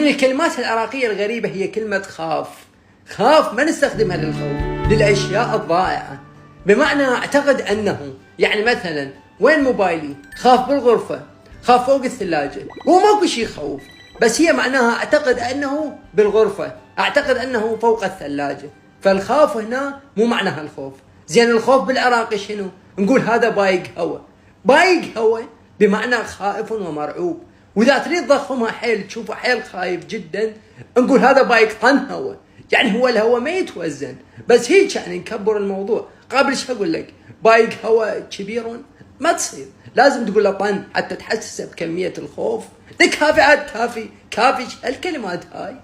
من الكلمات العراقية الغريبة هي كلمة خاف. خاف ما نستخدمها للخوف، للأشياء الضائعة، بمعنى أعتقد أنه، يعني مثلا وين موبايلي؟ خاف بالغرفة، خاف فوق الثلاجة. هو ماكو شيء خوف، بس هي معناها أعتقد أنه بالغرفة، أعتقد أنه فوق الثلاجة. فالخاف هنا مو معناها الخوف. زين الخوف بالعراقي شنو؟ نقول هذا بايق هوا. بايق هوا بمعنى خائف ومرعوب، وإذا تريد تضخمها حيل تشوفه حيل خايف جدا، نقول هذا بايق طن هوا. يعني هو الهوا ما يتوزن، بس هيك يعني نكبر الموضوع. قبل شو أقول لك؟ بايق هوا كبير ما تصير، لازم تقول له طن حتى تحسسه بكمية الخوف. كافي عاد كافي هالكلمات هاي.